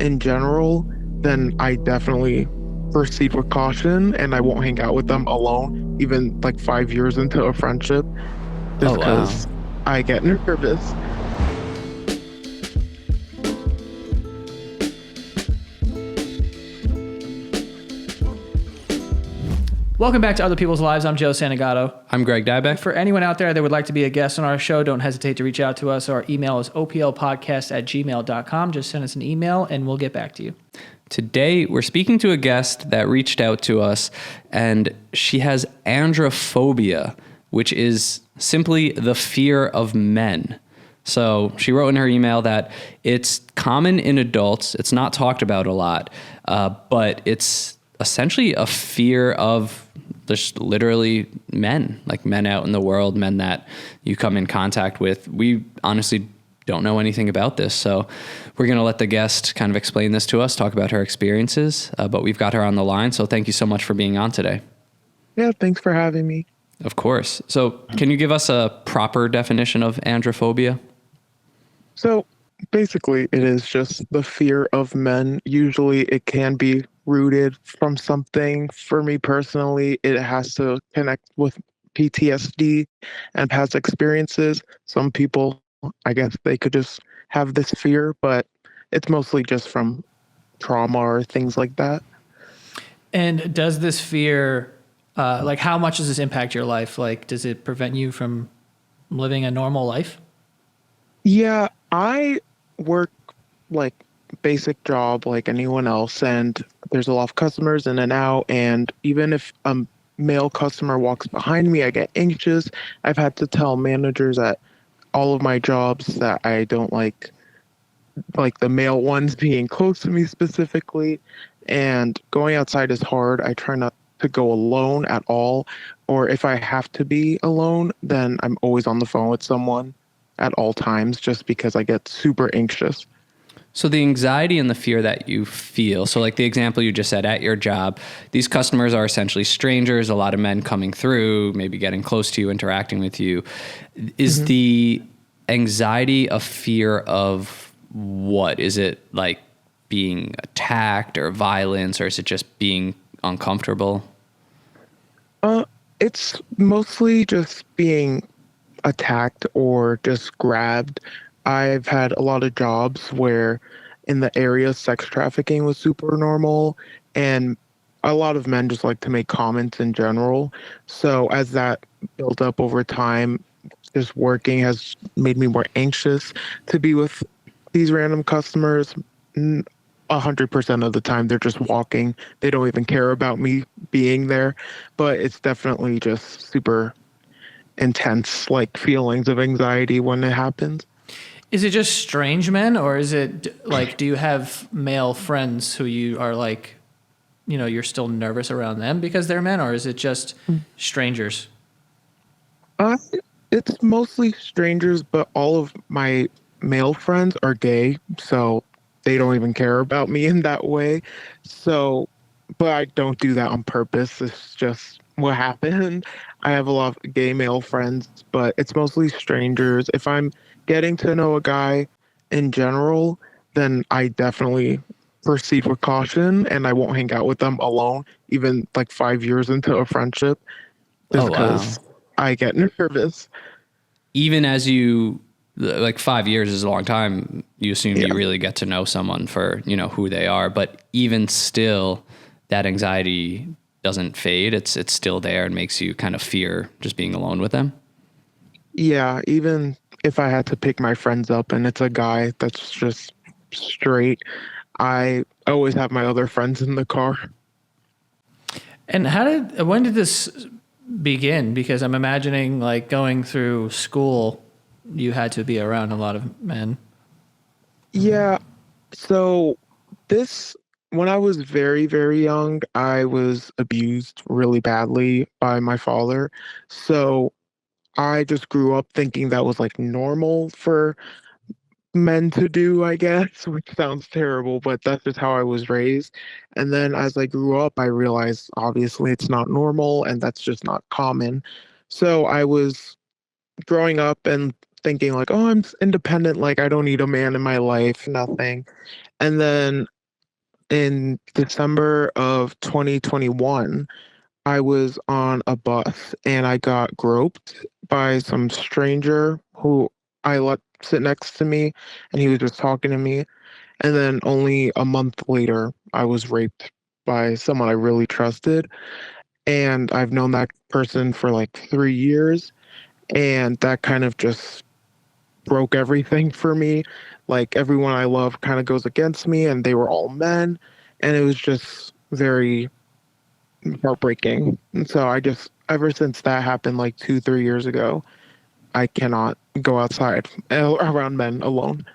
in general, then I definitely proceed with caution and I won't hang out with them alone, even like 5 years into a friendship, Oh, just wow. because I get nervous. Welcome back to Other People's Lives. I'm Joe Santagato. I'm Greg Dybec. For anyone out there that would like to be a guest on our show, don't hesitate to reach out to us. Our email is oplpodcast@gmail.com. Just send us an email and we'll get back to you. Today, we're speaking to a guest that reached out to us, and she has androphobia, which is simply the fear of men. So she wrote in her email that it's common in adults. It's not talked about a lot, but it's essentially a fear of just literally men, like men out in the world, men that you come in contact with. We honestly don't know anything about this. So we're going to let the guest kind of explain this to us, talk about her experiences, but we've got her on the line. So thank you so much for being on today. Yeah, thanks for having me. Of course. So can you give us a proper definition of androphobia? So basically, it is just the fear of men. Usually, it can be rooted from something. For me personally, it has to connect with PTSD and past experiences. Some people, I guess, they could just have this fear, but it's mostly just from trauma or things like that. And does this fear, like how much does this impact your life? Like, does it prevent you from living a normal life? Yeah, I work like basic job like anyone else, and there's a lot of customers in and out, and even if a male customer walks behind me, I get anxious. I've had to tell managers at all of my jobs that I don't like the male ones being close to me specifically, and going outside is hard. I try not to go alone at all, or if I have to be alone, then I'm always on the phone with someone at all times just because I get super anxious. So the anxiety and the fear that you feel, so like the example you just said at your job, these customers are essentially strangers, a lot of men coming through, maybe getting close to you, interacting with you. Is the anxiety a fear of what? Is it like being attacked or violence, or is it just being uncomfortable? It's mostly just being attacked or just grabbed. I've had a lot of jobs where in the area sex trafficking was super normal, and a lot of men just like to make comments in general. So as that built up over time, just working has made me more anxious to be with these random customers. 100% of the time they're just walking. They don't even care about me being there, but it's definitely just super intense like feelings of anxiety when it happens. Is it just strange men, or is it like, do you have male friends who you are like, you're still nervous around them because they're men, or is it just strangers? Uh, it's mostly strangers, but all of my male friends are gay, so they don't even care about me in that way. So, but I don't do that on purpose. It's just what happened. I have a lot of gay male friends, but it's mostly strangers. If I'm getting to know a guy in general, then I definitely proceed with caution and I won't hang out with them alone, even like 5 years into a friendship, just Oh, wow. because I get nervous. Even as you, like 5 years is a long time, you assume Yeah. you really get to know someone for, who they are. But even still, that anxiety doesn't fade. It's still there and makes you kind of fear just being alone with them. Yeah, even if I had to pick my friends up and it's a guy that's just straight, I always have my other friends in the car. And when did this begin? Because I'm imagining like going through school, you had to be around a lot of men. Yeah, so this, when I was very, very young, I was abused really badly by my father. So I just grew up thinking that was like normal for men to do, I guess, which sounds terrible, but that's just how I was raised. And then as I grew up, I realized obviously it's not normal and that's just not common. So I was growing up and thinking like, oh, I'm independent, like I don't need a man in my life, nothing. And then in December of 2021, I was on a bus and I got groped by some stranger who I let sit next to me, and he was just talking to me. And then only a month later, I was raped by someone I really trusted. And I've known that person for like 3 years. And that kind of just broke everything for me. Like everyone I love kind of goes against me, and they were all men. And it was just very heartbreaking. And so I just, ever since that happened like 2, 3 years ago, I cannot go outside around men alone.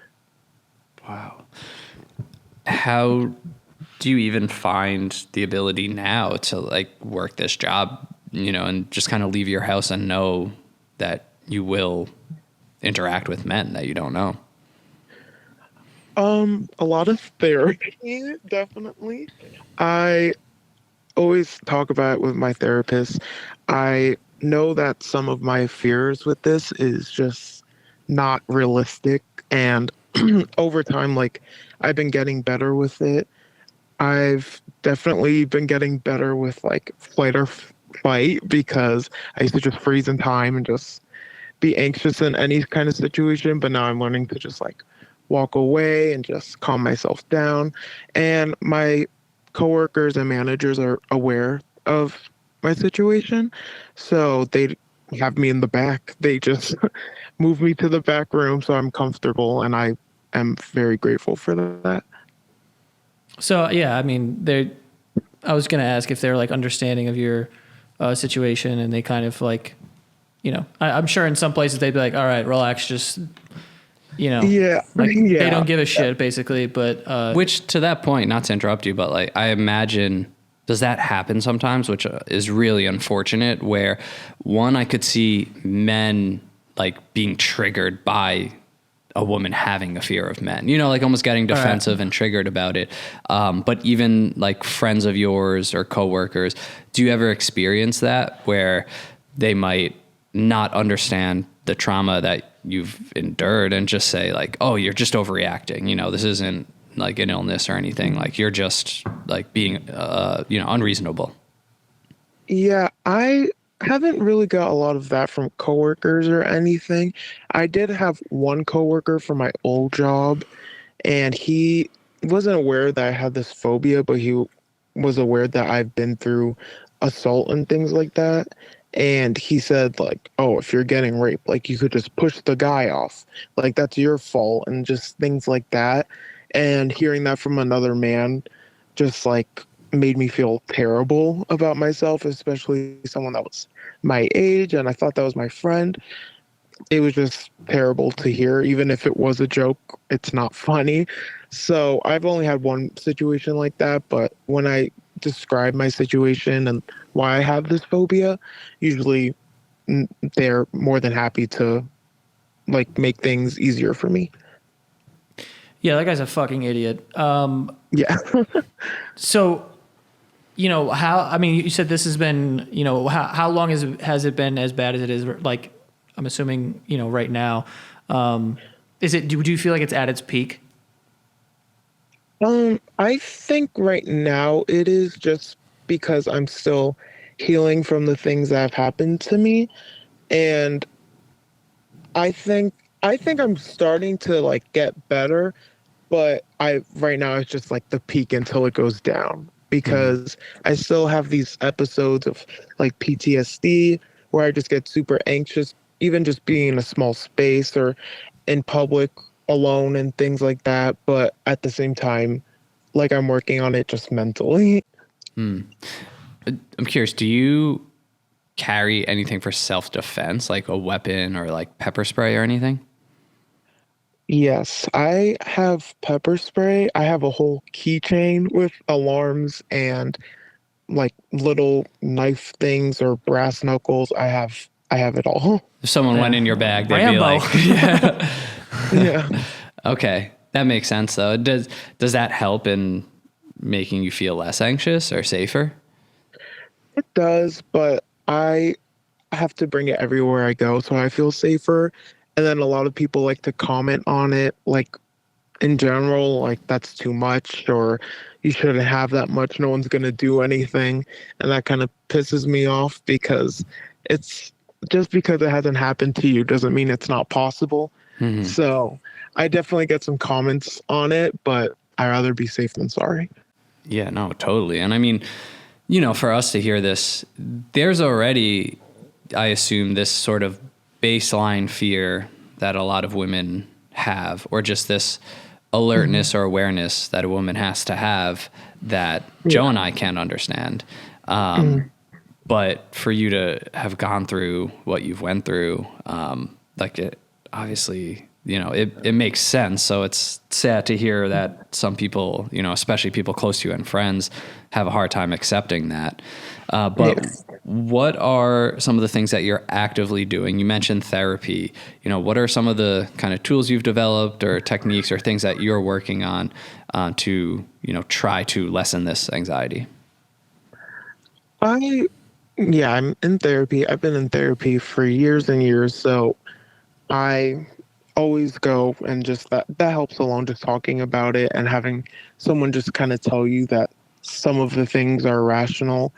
Wow. How do you even find the ability now to like work this job, and just kind of leave your house and know that you will interact with men that you don't know? A lot of therapy, definitely. I always talk about it with my therapist. I know that some of my fears with this is just not realistic. And over time, like, I've been getting better with it. I've definitely been getting better with like flight or fight because I used to just freeze in time and just be anxious in any kind of situation. But now I'm learning to just like walk away and just calm myself down. And my coworkers and managers are aware of my situation. So they have me in the back. They just move me to the back room so I'm comfortable. And I am very grateful for that. So yeah, I mean, they. I was gonna ask if they're like understanding of your situation, and they kind of like, I'm sure in some places they'd be like, all right, relax, just Yeah. like they Yeah. don't give a shit basically. But Which, to that point, not to interrupt you, but like I imagine, does that happen sometimes, which is really unfortunate, where one, I could see men like being triggered by a woman having a fear of men, like almost getting right. defensive and triggered about it. But even like friends of yours or coworkers, do you ever experience that where they might not understand the trauma that you've endured and just say like, oh, you're just overreacting. This isn't like an illness or anything. Like you're just like being, unreasonable. Yeah, I haven't really got a lot of that from coworkers or anything. I did have one coworker from my old job, and he wasn't aware that I had this phobia, but he was aware that I've been through assault and things like that. And he said, like, oh, if you're getting raped, like, you could just push the guy off. Like, that's your fault, and just things like that. And hearing that from another man just, like, made me feel terrible about myself, especially someone that was my age, and I thought that was my friend. It was just terrible to hear. Even if it was a joke, it's not funny. So I've only had one situation like that, but when I describe my situation and why I have this phobia, usually they're more than happy to like make things easier for me. Yeah, that guy's a fucking idiot. Yeah. So, how, I mean, you said this has been, how long has it been as bad as it is? Like, I'm assuming, right now. Do you feel like it's at its peak? I think right now it is just because I'm still healing from the things that have happened to me. And I think I think I'm starting to like get better, but I right now it's just like the peak until it goes down because I still have these episodes of like PTSD where I just get super anxious, even just being in a small space or in public alone and things like that. But at the same time, like I'm working on it just mentally. I'm curious, do you carry anything for self-defense, like a weapon or like pepper spray or anything? Yes, I have pepper spray. I have a whole keychain with alarms and like little knife things or brass knuckles. I have it all. If someone went Yeah. in your bag, they'd be Rambo. like, yeah. Yeah. Okay, that makes sense though. Does that help in making you feel less anxious or safer? It does, but I have to bring it everywhere I go so I feel safer. And then a lot of people like to comment on it, like in general, like that's too much or you shouldn't have that much. No one's going to do anything. And that kind of pisses me off because it's just because it hasn't happened to you doesn't mean it's not possible. So I definitely get some comments on it, but I'd rather be safe than sorry. Yeah, no, totally. And I mean, for us to hear this, there's already, I assume, this sort of baseline fear that a lot of women have, or just this alertness or awareness that a woman has to have that Joe and I can't understand. But for you to have gone through what you've went through, like it obviously, it makes sense. So it's sad to hear that some people, especially people close to you and friends, have a hard time accepting that. But what are some of the things that you're actively doing? You mentioned therapy. What are some of the kind of tools you've developed or techniques or things that you're working on to, try to lessen this anxiety? I'm in therapy. I've been in therapy for years and years. So I always go and just that helps along, just talking about it and having someone just kind of tell you that some of the things are rational.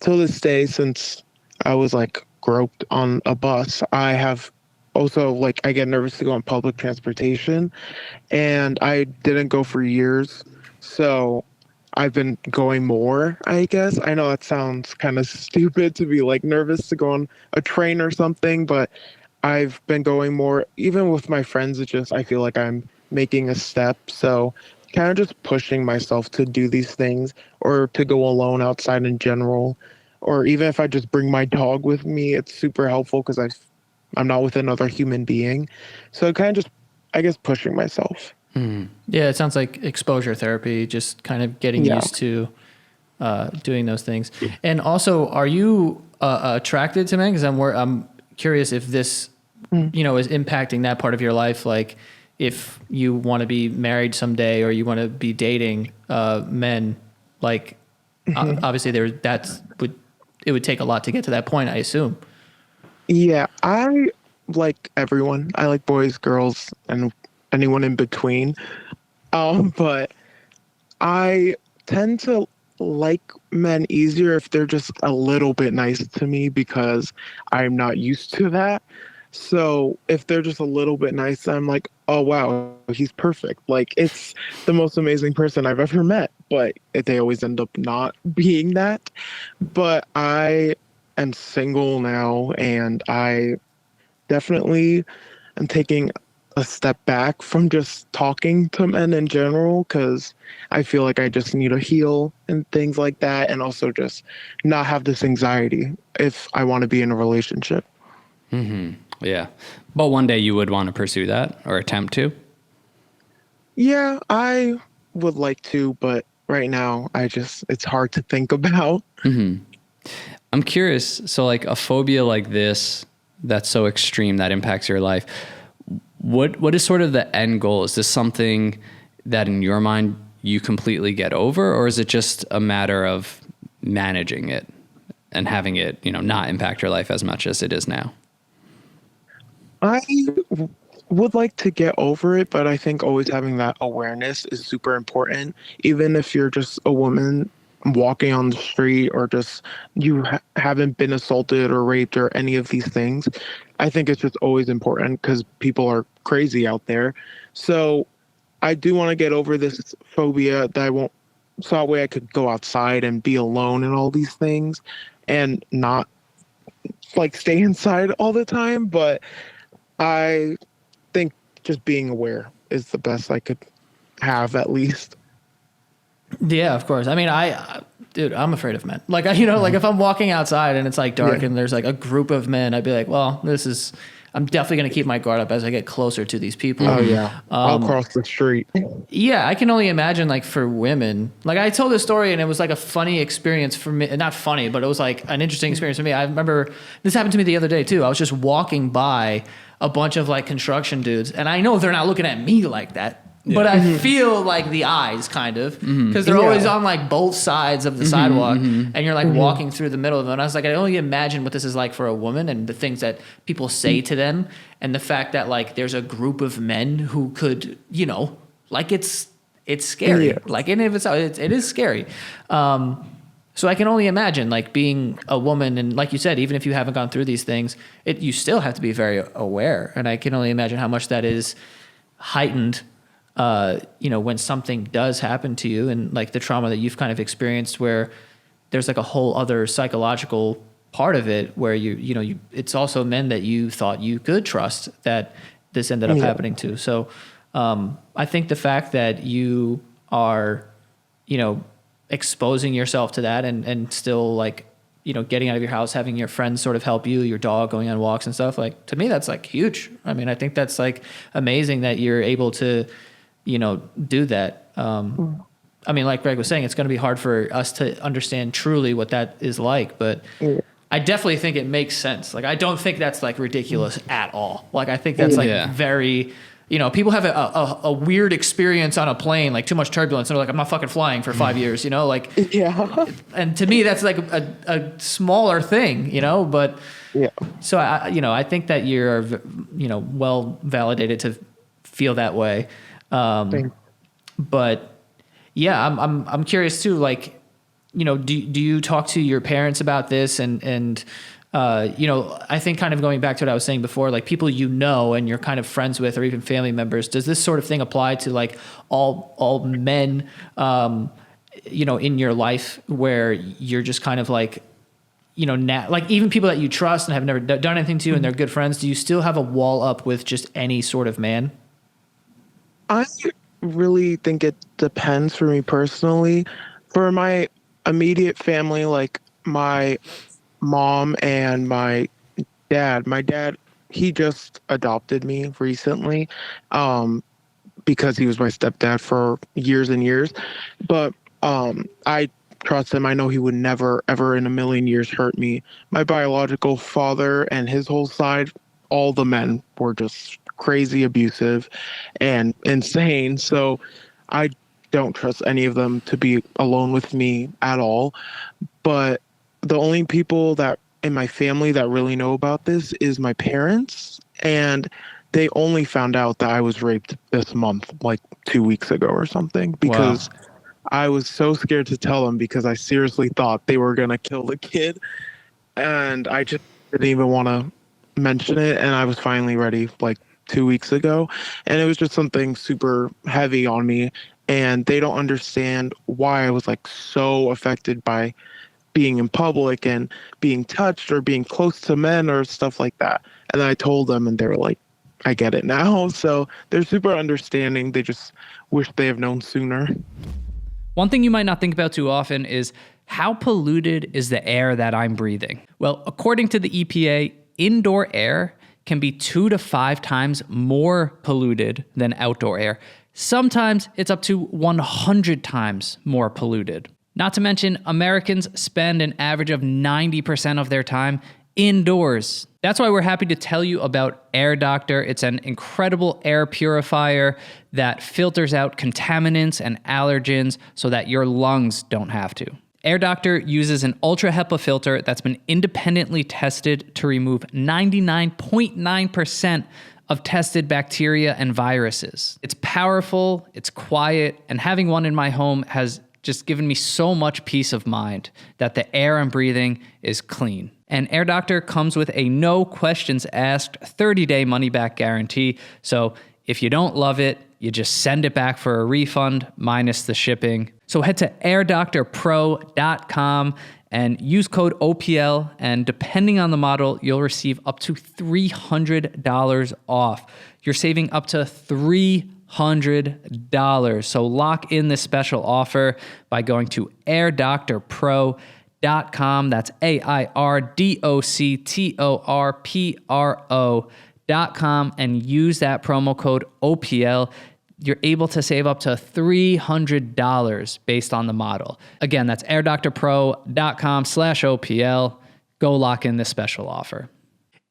To this day, since I was like groped on a bus, I have also like I get nervous to go on public transportation and I didn't go for years. So I've been going more, I guess. I know that sounds kind of stupid to be like nervous to go on a train or something, but I've been going more, even with my friends. It's just, I feel like I'm making a step. So kind of just pushing myself to do these things or to go alone outside in general. Or even if I just bring my dog with me, it's super helpful because I'm not with another human being. So kind of just, I guess, pushing myself. Yeah, it sounds like exposure therapy, just kind of getting used to doing those things. And also, are you attracted to men? Because I'm curious if this, is impacting that part of your life. Like, if you want to be married someday or you want to be dating men, like obviously it would take a lot to get to that point, I assume. Yeah, I like everyone. I like boys, girls, and anyone in between. But I tend to like men easier if they're just a little bit nice to me because I'm not used to that. So if they're just a little bit nice, I'm like, oh wow, he's perfect. Like it's the most amazing person I've ever met. But they always end up not being that. But I am single now, and I definitely am taking a step back from just talking to men in general because I feel like I just need to heal and things like that, and also just not have this anxiety if I want to be in a relationship. Yeah. But one day you would want to pursue that or attempt to? Yeah, I would like to, but right now it's hard to think about. I'm curious. So like a phobia like this, that's so extreme that impacts your life. What is sort of the end goal? Is this something that in your mind you completely get over, or is it just a matter of managing it and having it, not impact your life as much as it is now? I would like to get over it, but I think always having that awareness is super important. Even if you're just a woman walking on the street or just you haven't been assaulted or raped or any of these things, I think it's just always important because people are crazy out there. So I do want to get over this phobia that I won't, so that way I could go outside and be alone and all these things and not like stay inside all the time. But I think just being aware is the best I could have, at least. Yeah, of course. I mean, dude, I'm afraid of men. Like, like if I'm walking outside and it's like dark and there's like a group of men, I'd be like, well, I'm definitely going to keep my guard up as I get closer to these people. Oh yeah. I'll cross the street. Yeah, I can only imagine like for women. Like I told this story and it was like a funny experience for me. Not funny, but it was like an interesting experience for me. I remember this happened to me the other day too. I was just walking by a bunch of like construction dudes and I know they're not looking at me like that. But I feel like the eyes kind of, because they're always on like both sides of the sidewalk, and you're like walking through the middle of them. And I was like, I can only imagine what this is like for a woman and the things that people say to them, and the fact that like there's a group of men who could, you know, like it's scary. Yeah. Like in and of itself, it is scary. So I can only imagine like being a woman, and like you said, even if you haven't gone through these things, you still have to be very aware. And I can only imagine how much that is heightened. You know, when something does happen to you, and like the trauma that you've kind of experienced, where there's like a whole other psychological part of it where you it's also men that you thought you could trust that this ended up happening to. So I think the fact that you are, you know, exposing yourself to that and still like, you know, getting out of your house, having your friends sort of help you, your dog going on walks and stuff, like to me, that's like huge. I mean, I think that's like amazing that you're able to, you know, do that. I mean, like Greg was saying, it's going to be hard for us to understand truly what that is like, but I definitely think it makes sense. Like, I don't think that's like ridiculous at all. Like, I think that's like very, you know, people have a weird experience on a plane, like too much turbulence. And they're like, I'm not fucking flying for 5 years, you know, like, and to me, that's like a smaller thing, you know, but so I, you know, I think that you're, you know, well validated to feel that way. But yeah, I'm curious too, like, you know, do you talk to your parents about this and you know, I think kind of going back to what I was saying before, like people, you know, and you're kind of friends with, or even family members, does this sort of thing apply to like all men, you know, in your life where you're just kind of like, you know, like even people that you trust and have never done anything to and they're good friends, do you still have a wall up with just any sort of man? I really think it depends for me personally. For my immediate family, like my mom and my dad, he just adopted me recently because he was my stepdad for years and years. But I trust him. I know he would never, ever in a million years hurt me. My biological father and his whole side, all the men were just crazy abusive and insane. So I don't trust any of them to be alone with me at all. But the only people that in my family that really know about this is my parents. And they only found out that I was raped this month, like 2 weeks ago or something, because I was so scared to tell them because I seriously thought they were going to kill the kid. And I just didn't even want to mention it. And I was finally ready like 2 weeks ago. And it was just something super heavy on me. And they don't understand why I was like so affected by being in public and being touched or being close to men or stuff like that. And then I told them and they were like, I get it now. So they're super understanding. They just wish they have known sooner. One thing you might not think about too often is how polluted is the air that I'm breathing? Well, according to the EPA, indoor air can be 2 to 5 times more polluted than outdoor air. Sometimes it's up to 100 times more polluted. Not to mention, Americans spend an average of 90% of their time indoors. That's why we're happy to tell you about Air Doctor. It's an incredible air purifier that filters out contaminants and allergens so that your lungs don't have to. Air Doctor uses an ultra HEPA filter that's been independently tested to remove 99.9% of tested bacteria and viruses. It's powerful, it's quiet, and having one in my home has just given me so much peace of mind that the air I'm breathing is clean. And Air Doctor comes with a no questions asked 30-day money-back guarantee. So if you don't love it, you just send it back for a refund minus the shipping. So head to airdoctorpro.com and use code OPL, and depending on the model, you'll receive up to $300 off. You're saving up to $300. So lock in this special offer by going to airdoctorpro.com. That's airdoctorpro.com and use that promo code OPL. You're able to save up to $300 based on the model. Again, that's airdoctorpro.com/OPL. Go lock in this special offer.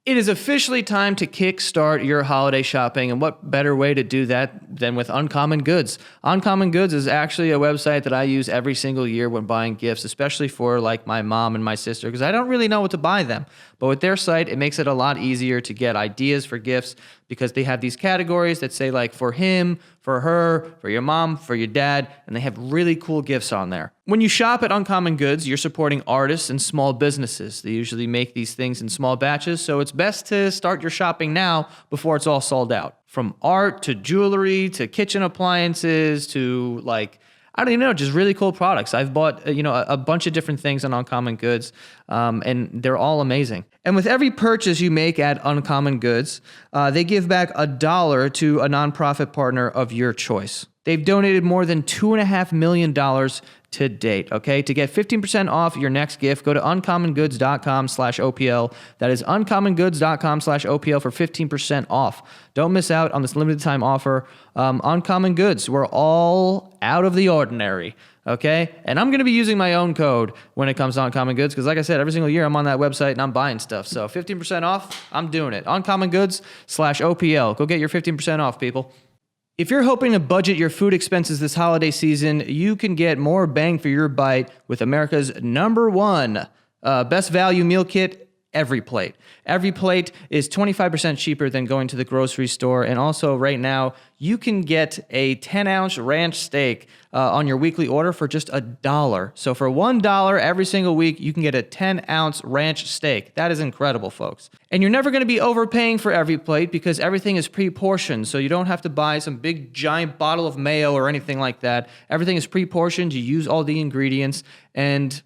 It is officially time to kickstart your holiday shopping, and what better way to do that than with Uncommon Goods? Uncommon Goods is actually a website that I use every single year when buying gifts, especially for like my mom and my sister, because I don't really know what to buy them. But with their site, it makes it a lot easier to get ideas for gifts because they have these categories that say like for him, for her, for your mom, for your dad, and they have really cool gifts on there. When you shop at Uncommon Goods, you're supporting artists and small businesses. They usually make these things in small batches, so it's best to start your shopping now before it's all sold out. From art to jewelry to kitchen appliances to like, I don't even know, just really cool products. I've bought, a bunch of different things on Uncommon Goods, and they're all amazing. And with every purchase you make at Uncommon Goods, they give back $1 to a nonprofit partner of your choice. They've donated more than $2.5 million to date, okay? To get 15% off your next gift, go to uncommongoods.com/OPL. That is uncommongoods.com/OPL for 15% off. Don't miss out on this limited time offer. Uncommon Goods, we're all out of the ordinary, okay? And I'm going to be using my own code when it comes to Uncommon Goods because like I said, every single year I'm on that website and I'm buying stuff. So 15% off, I'm doing it. Uncommongoods.com/OPL. Go get your 15% off, people. If you're hoping to budget your food expenses this holiday season, you can get more bang for your bite with America's #1 best value meal kit, EveryPlate. EveryPlate is 25% cheaper than going to the grocery store. And also right now, you can get a 10-ounce ranch steak on your weekly order for just $1. So for $1 every single week, you can get a 10-ounce ranch steak. That is incredible, folks. And you're never going to be overpaying for EveryPlate because everything is pre-portioned. So you don't have to buy some big giant bottle of mayo or anything like that. Everything is pre-portioned. You use all the ingredients and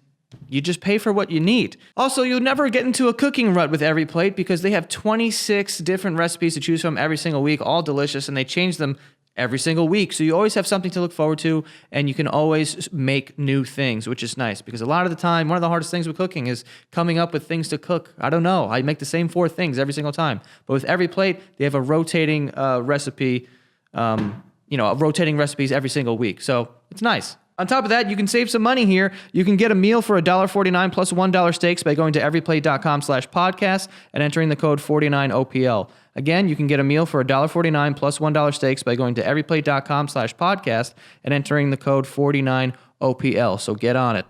you just pay for what you need. Also, you'll never get into a cooking rut with EveryPlate because they have 26 different recipes to choose from every single week, all delicious, and they change them every single week. So you always have something to look forward to, and you can always make new things, which is nice because a lot of the time, one of the hardest things with cooking is coming up with things to cook. I don't know. I make the same 4 things every single time. But with EveryPlate, they have a rotating recipe, rotating recipes every single week. So it's nice. On top of that, you can save some money here. You can get a meal for $1.49 plus $1 steaks by going to everyplate.com/podcast and entering the code 49OPL. Again, you can get a meal for $1.49 plus $1 steaks by going to everyplate.com/podcast and entering the code 49OPL. So get on it.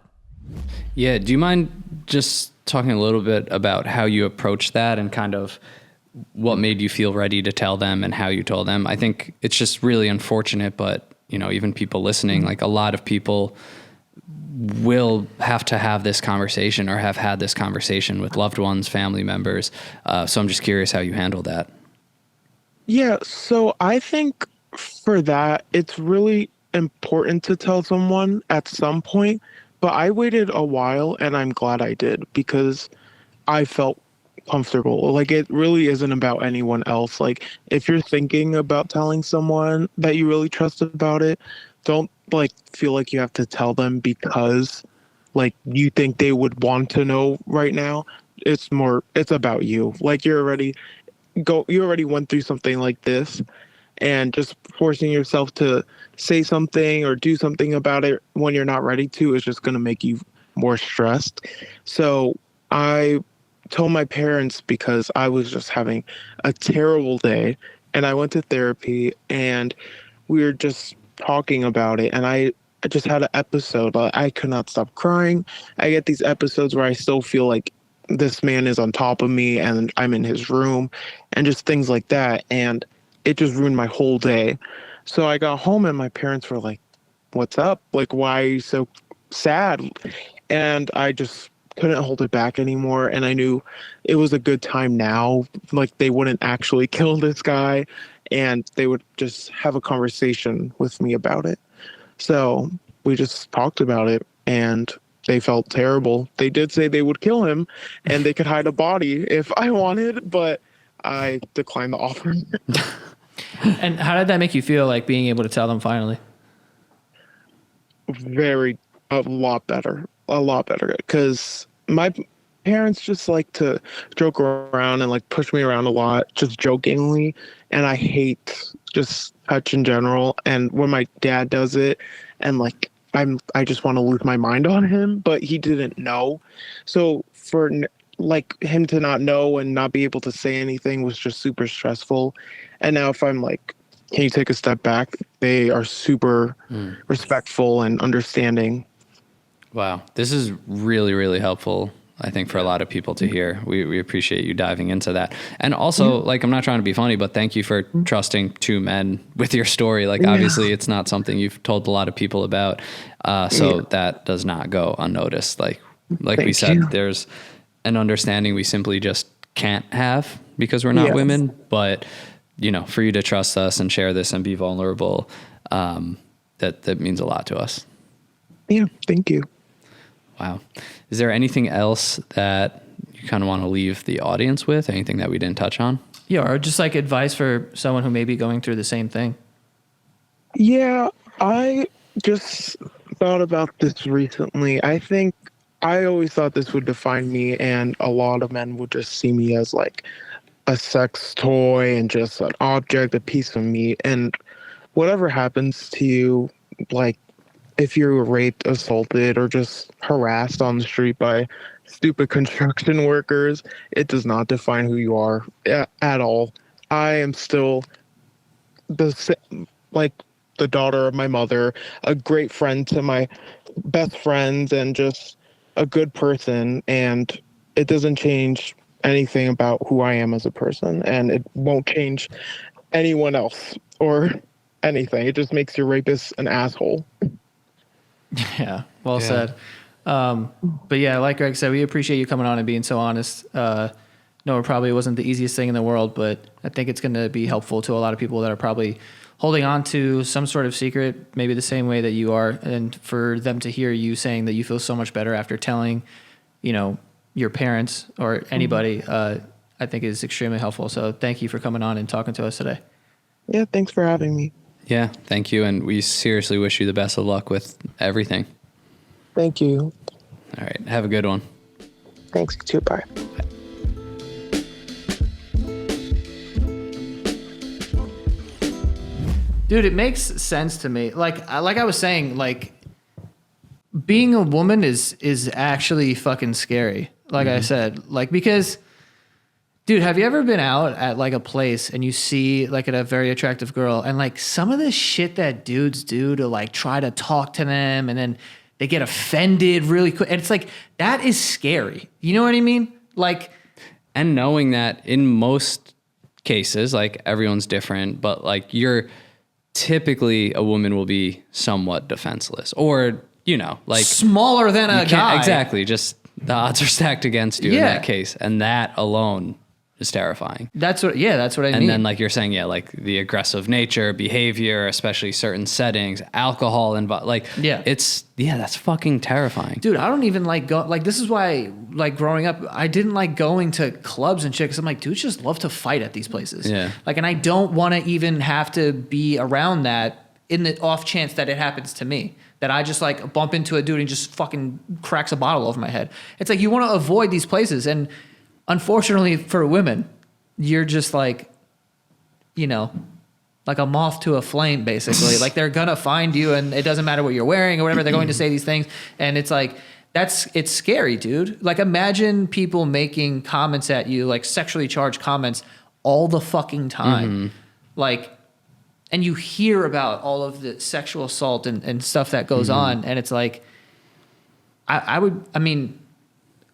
Yeah. Do you mind just talking a little bit about how you approached that and kind of what made you feel ready to tell them and how you told them? I think it's just really unfortunate, but even people listening, like a lot of people will have to have this conversation or have had this conversation with loved ones, family members. So I'm just curious how you handle that. Yeah, so I think for that, it's really important to tell someone at some point, but I waited a while and I'm glad I did because I felt comfortable. Like it really isn't about anyone else. Like if you're thinking about telling someone that you really trust about it, don't like feel like you have to tell them because like you think they would want to know right now. It's about you. Like you already went through something like this, and just forcing yourself to say something or do something about it when you're not ready to is just going to make you more stressed. So I told my parents because I was just having a terrible day, and I went to therapy and we were just talking about it, and I just had an episode. I could not stop crying. I get these episodes where I still feel like this man is on top of me and I'm in his room and just things like that, and it just ruined my whole day. So I got home and my parents were like, "What's up? Like, why are you so sad?" And I just couldn't hold it back anymore, and I knew it was a good time now. Like they wouldn't actually kill this guy, and they would just have a conversation with me about it. So we just talked about it, and they felt terrible. They did say they would kill him, and they could hide a body if I wanted, but I declined the offer. And how did that make you feel, like being able to tell them finally? A lot better, because my parents just like to joke around and like push me around a lot, just jokingly, and I hate just touch in general. And when my dad does it, and like I just want to lose my mind on him, but he didn't know. So for like him to not know and not be able to say anything was just super stressful. And now if I'm like, can you take a step back? They are super respectful and understanding. Wow. This is really, really helpful, I think, for a lot of people to hear. We appreciate you diving into that. And also, like, I'm not trying to be funny, but thank you for trusting two men with your story. Like, obviously, it's not something you've told a lot of people about. So that does not go unnoticed. Like we said, there's an understanding we simply just can't have because we're not women. But, you know, for you to trust us and share this and be vulnerable, that means a lot to us. Yeah, thank you. Wow. Is there anything else that you kind of want to leave the audience with? Anything that we didn't touch on? Yeah, or just like advice for someone who may be going through the same thing. Yeah, I just thought about this recently. I think I always thought this would define me, and a lot of men would just see me as like a sex toy and just an object, a piece of meat. And whatever happens to you, like if you're raped, assaulted, or just harassed on the street by stupid construction workers, it does not define who you are at all. I am still like the daughter of my mother, a great friend to my best friends, and just a good person. And it doesn't change anything about who I am as a person, and it won't change anyone else or anything. It just makes your rapist an asshole. Yeah, well said. But yeah, like Greg said, we appreciate you coming on and being so honest. No, it probably wasn't the easiest thing in the world, but I think it's going to be helpful to a lot of people that are probably holding on to some sort of secret, maybe the same way that you are. And for them to hear you saying that you feel so much better after telling, you know, your parents or anybody, I think is extremely helpful. So thank you for coming on and talking to us today. Yeah, thanks for having me. Yeah, thank you. And we seriously wish you the best of luck with everything. Thank you. All right. Have a good one. Thanks, you too. Bye. Dude, it makes sense to me. Like I was saying, like being a woman is actually fucking scary. Like I said, like, because dude, have you ever been out at like a place and you see like a very attractive girl and like some of the shit that dudes do to like try to talk to them and then they get offended really quick. And it's like, that is scary. You know what I mean? Like, and knowing that in most cases, like everyone's different, but like typically a woman will be somewhat defenseless or, you know, like smaller than a guy. Exactly. Just the odds are stacked against you in that case. And that alone is terrifying. That's what I mean. And then like you're saying, yeah, like the aggressive nature, behavior, especially certain settings, alcohol, and like, that's fucking terrifying. Dude, I don't even like this is why, like growing up, I didn't like going to clubs and shit. Cause I'm like, dudes just love to fight at these places. Yeah. Like, and I don't want to even have to be around that in the off chance that it happens to me. That I just like bump into a dude and just fucking cracks a bottle over my head. It's like, you want to avoid these places. And unfortunately for women, you're just like, you know, like a moth to a flame, basically. Like they're gonna find you and it doesn't matter what you're wearing or whatever, they're going to say these things. And it's like, it's scary, dude. Like imagine people making comments at you, like sexually charged comments all the fucking time. Like, and you hear about all of the sexual assault and stuff that goes on. And it's like, I mean,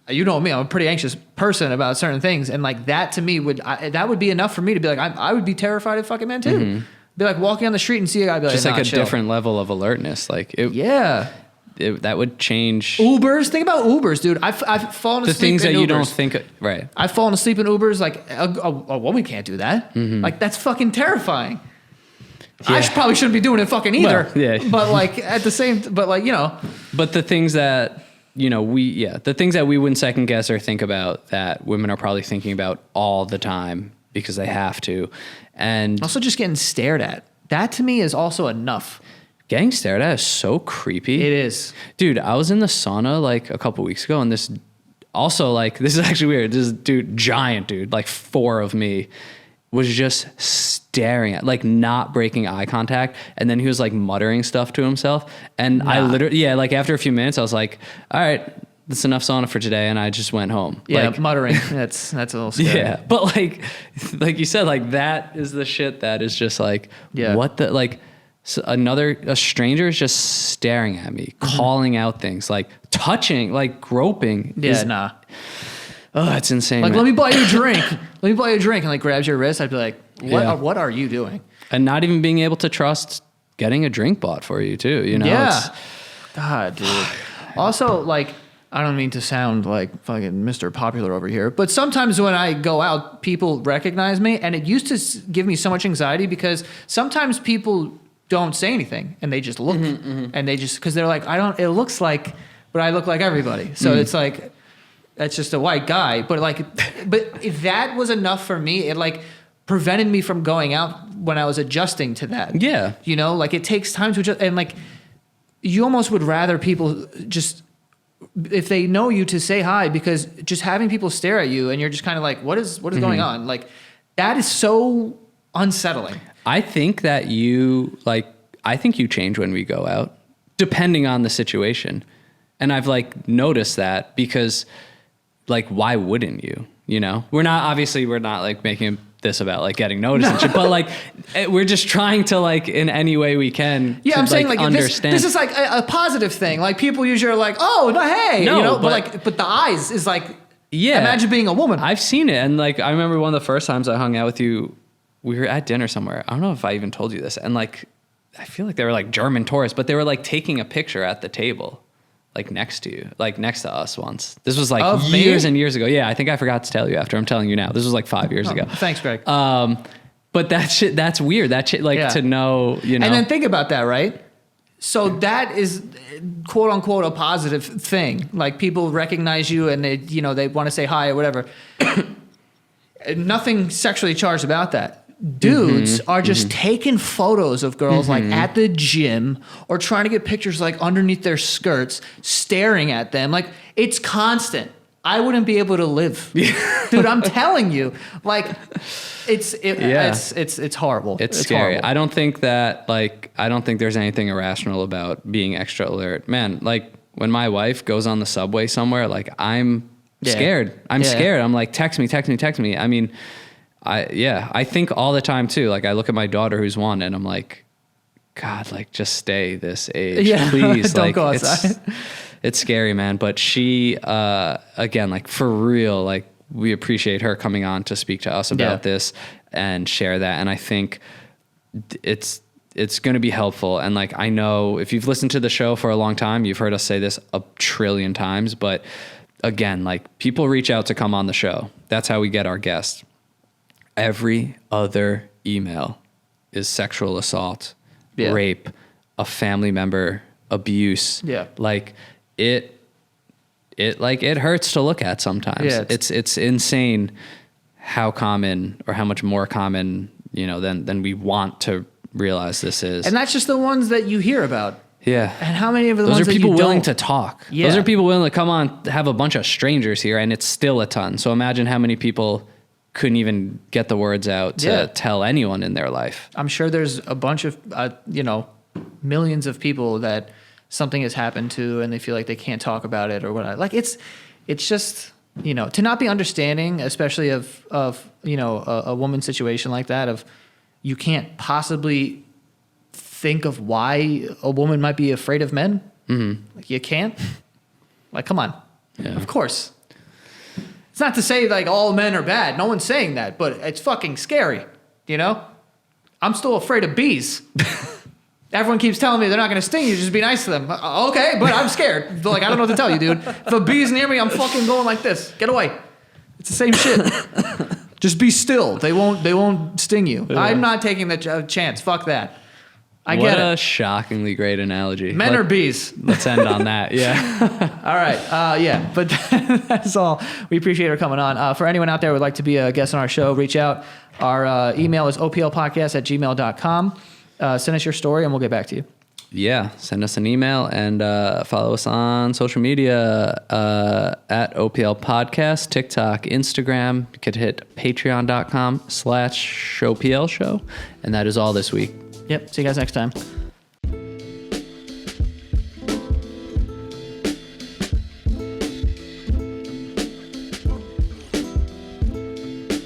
you know me, I'm a pretty anxious person about certain things. And like that to me that would be enough for me to be like, I would be terrified of fucking men too. Be like walking on the street and see a guy be like, just like a chill. different level of alertness. Like that would change. Ubers, think about Ubers, dude. I've fallen asleep in Ubers. The things that you don't think, right. I've fallen asleep in Ubers. Like a woman can't do that. Like that's fucking terrifying. Yeah. I probably shouldn't be doing it fucking either. Well, yeah. But like at the same, but like, you know. But the things that, you know, the things that we wouldn't second guess or think about that women are probably thinking about all the time because they have to. And also just getting stared at. That to me is also enough. Getting stared at is so creepy. It is. Dude, I was in the sauna like a couple weeks ago and this is actually weird. This dude, giant dude, like 4 of me, was just staring at, like not breaking eye contact. And then he was like muttering stuff to himself. And I literally, like after a few minutes, I was like, all right, that's enough sauna for today. And I just went home. Yeah, Like, muttering. That's a little scary. yeah. But like you said, like that is the shit that is just like, Yeah. what the, like a stranger is just staring at me, calling out things, like touching, like groping. Yeah, nah. Oh, it's insane. Like, man. let me buy you a drink. Let me buy you a drink. And like grabs your wrist. I'd be like, Yeah. what are you doing? And not even being able to trust getting a drink bought for you too, you know? Yeah. God, dude. Also, like, I don't mean to sound like fucking Mr. Popular over here, but sometimes when I go out, people recognize me, and it used to give me so much anxiety because sometimes people don't say anything and they just look and they just, because they're like, it looks like, but I look like everybody. So it's like, that's just a white guy. But like, but if that was enough for me, it like prevented me from going out when I was adjusting to that. Yeah. You know, like it takes time to adjust, and like you almost would rather people just, if they know you, to say hi, because just having people stare at you and you're just kind of like, what is going on? Like that is so unsettling. I think that you change when we go out, depending on the situation. And I've like noticed that because like, why wouldn't you? You know, we're not like making this about like getting noticed and shit, but like we're just trying to like in any way we can. Yeah, to, I'm saying like understand. this is like a positive thing. Like people usually are like, oh no, hey, No, you know, but but the eyes is like, yeah. Imagine being a woman. I've seen it, and like I remember one of the first times I hung out with you, we were at dinner somewhere. I don't know if I even told you this, and like I feel like they were like German tourists, but they were like taking a picture at the table. Like next to you, like next to us once. This was like years and years ago. Yeah, I think I forgot to tell you after I'm telling you now. This was like 5 years ago. Thanks, Greg. But that shit, that's weird. That shit, like to know, you know. And then think about that, right? So that is quote unquote a positive thing. Like people recognize you and they, you know, they want to say hi or whatever. Nothing sexually charged about that. Dudes are just taking photos of girls like at the gym or trying to get pictures like underneath their skirts, staring at them. Like it's constant. I wouldn't be able to live. Dude, I'm telling you. Like it's horrible. It's scary. Horrible. I don't think there's anything irrational about being extra alert. Man, like when my wife goes on the subway somewhere, like I'm scared. I'm scared. I'm like, text me. I mean, I think all the time too. Like I look at my daughter who's 1 and I'm like, God, like just stay this age, please. Don't like go outside. it's scary, man. But she, again, like for real, like we appreciate her coming on to speak to us about this and share that. And I think it's going to be helpful. And like, I know if you've listened to the show for a long time, you've heard us say this a trillion times, but again, like people reach out to come on the show. That's how we get our guests. Every other email is sexual assault, rape, a family member, abuse. Yeah. Like it hurts to look at sometimes. Yeah, it's insane how common or how much more common, you know, than we want to realize this is. And that's just the ones that you hear about. Yeah. And how many of the those ones are people that you willing don't? to talk. Yeah. Those are people willing to come on, have a bunch of strangers here, and it's still a ton. So imagine how many people couldn't even get the words out to tell anyone in their life. I'm sure there's a bunch of, millions of people that something has happened to and they feel like they can't talk about it or whatnot. Like it's just, you know, to not be understanding, especially of a woman's situation like that, of you can't possibly think of why a woman might be afraid of men. Mm-hmm. Like you can't. Like, come on. Yeah. Of course. It's not to say like all men are bad. No one's saying that, but it's fucking scary. You know? I'm still afraid of bees. Everyone keeps telling me they're not going to sting you. Just be nice to them. Okay, but I'm scared. Like, I don't know what to tell you, dude. If a bee's near me, I'm fucking going like this. Get away. It's the same shit. Just be still. They won't sting you. Yeah. I'm not taking the chance. Fuck that. I get it. What a shockingly great analogy. Men are bees. Let's end on that. Yeah. All right. But that's all. We appreciate her coming on. For anyone out there who would like to be a guest on our show, reach out. Our email is oplpodcast@gmail.com. Send us your story and we'll get back to you. Yeah. Send us an email and follow us on social media at OPL Podcast, TikTok, Instagram. You could hit patreon.com/OPL show. And that is all this week. Yep. See you guys next time.